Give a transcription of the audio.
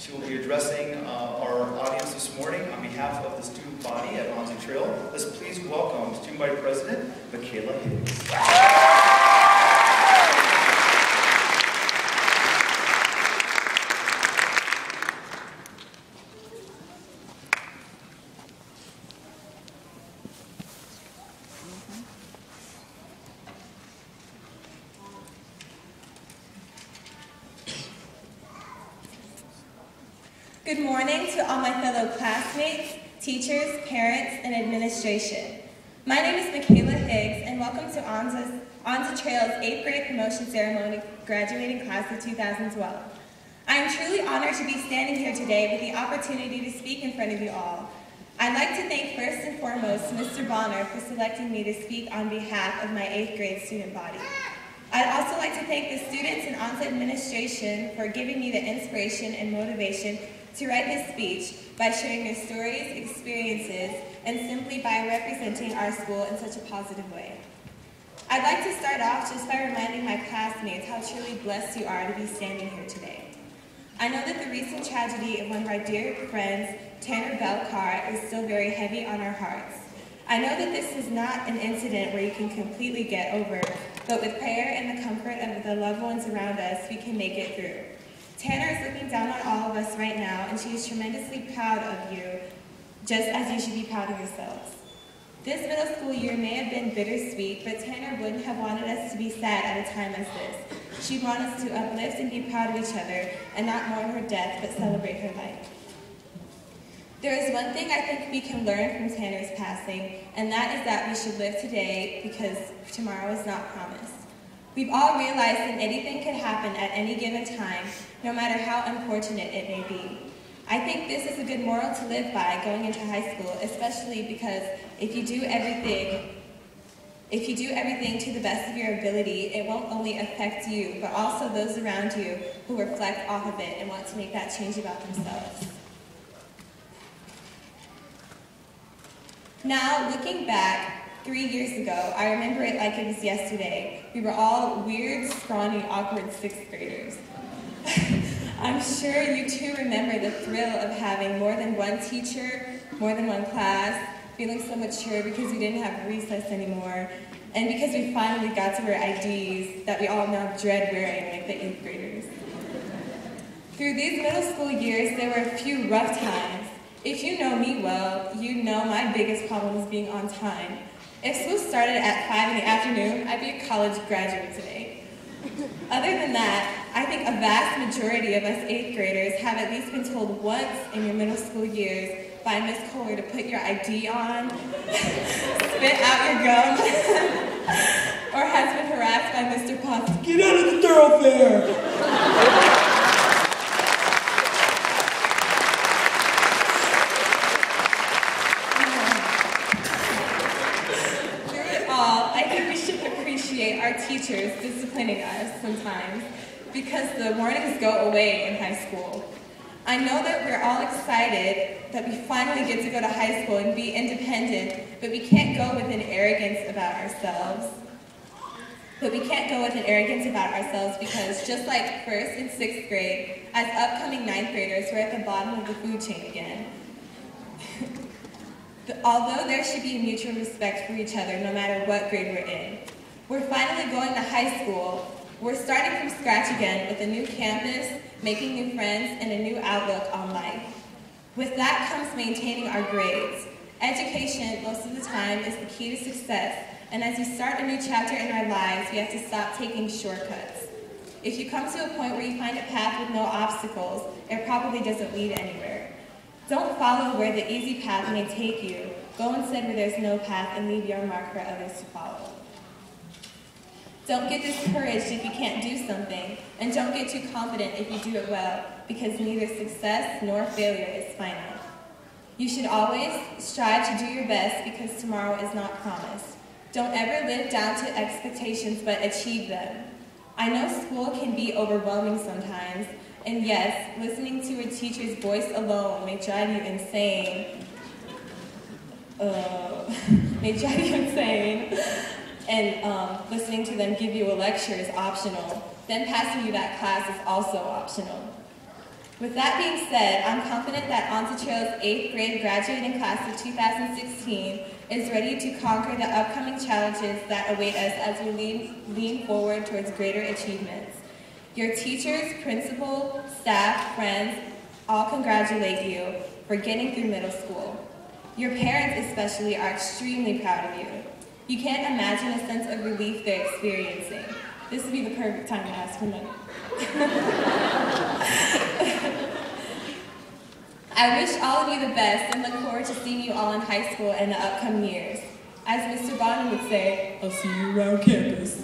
She will be addressing our audience this morning on behalf of the student body at Onza Trail. Let's please welcome Student Body President, Makayla Higgs. Good morning to all my fellow classmates, teachers, parents, and administration. My name is Makayla Higgs, and welcome to Onza Trail's 8th grade promotion ceremony graduating class of 2012. I am truly honored to be standing here today with the opportunity to speak in front of you all. I'd like to thank first and foremost Mr. Bonner for selecting me to speak on behalf of my 8th grade student body. I'd also like to thank the students and Onza administration for giving me the inspiration and motivation to write this speech by sharing their stories, experiences, and simply by representing our school in such a positive way. I'd like to start off just by reminding my classmates how truly blessed you are to be standing here today. I know that the recent tragedy of one of our dear friends, Tanner Belcar, is still very heavy on our hearts. I know that this is not an incident where you can completely get over, but with prayer and the comfort of the loved ones around us, we can make it through. Tanner is looking down on all of us right now, and she is tremendously proud of you, just as you should be proud of yourselves. This middle school year may have been bittersweet, but Tanner wouldn't have wanted us to be sad at a time as this. She'd want us to uplift and be proud of each other, and not mourn her death, but celebrate her life. There is one thing I think we can learn from Tanner's passing, and that is that we should live today because tomorrow is not promised. We've all realized that anything can happen at any given time, no matter how unfortunate it may be. I think this is a good moral to live by going into high school, especially because if you do everything to the best of your ability, it won't only affect you, but also those around you who reflect off of it and want to make that change about themselves. Now, looking back, 3 years ago, I remember it like it was yesterday. We were all weird, scrawny, awkward 6th graders. I'm sure you too remember the thrill of having more than one teacher, more than one class, feeling so mature because we didn't have recess anymore, and because we finally got to wear IDs that we all now dread wearing like the 8th graders. Through these middle school years, there were a few rough times. If you know me well, you know my biggest problem was being on time. If school started at 5 in the afternoon, I'd be a college graduate today. Other than that, I think a vast majority of us 8th graders have at least been told once in your middle school years by Miss Kohler to put your ID on, spit out your gum, or has been harassed by Mr. Potts to get out of the thoroughfare. Our teachers disciplining us sometimes because the warnings go away in high school. I know that we're all excited that we finally get to go to high school and be independent, but we can't go with an arrogance about ourselves. Because just like 1st and 6th grade, as upcoming 9th graders, we're at the bottom of the food chain again. Although there should be mutual respect for each other no matter what grade we're in. We're finally going to high school. We're starting from scratch again with a new campus, making new friends, and a new outlook on life. With that comes maintaining our grades. Education, most of the time, is the key to success, and as we start a new chapter in our lives, we have to stop taking shortcuts. If you come to a point where you find a path with no obstacles, it probably doesn't lead anywhere. Don't follow where the easy path may take you. Go instead where there's no path and leave your mark for others to follow. Don't get discouraged if you can't do something, and don't get too confident if you do it well, because neither success nor failure is final. You should always strive to do your best because tomorrow is not promised. Don't ever live down to expectations, but achieve them. I know school can be overwhelming sometimes, and yes, listening to a teacher's voice alone may drive you insane. And listening to them give you a lecture is optional. Then passing you that class is also optional. With that being said, I'm confident that Onza Trail's 8th grade graduating class of 2016 is ready to conquer the upcoming challenges that await us as we lean forward towards greater achievements. Your teachers, principal, staff, friends, all congratulate you for getting through middle school. Your parents especially are extremely proud of you. You can't imagine the sense of relief they're experiencing. This would be the perfect time to ask for money. I wish all of you the best and look forward to seeing you all in high school in the upcoming years. As Mr. Bonham would say, I'll see you around campus.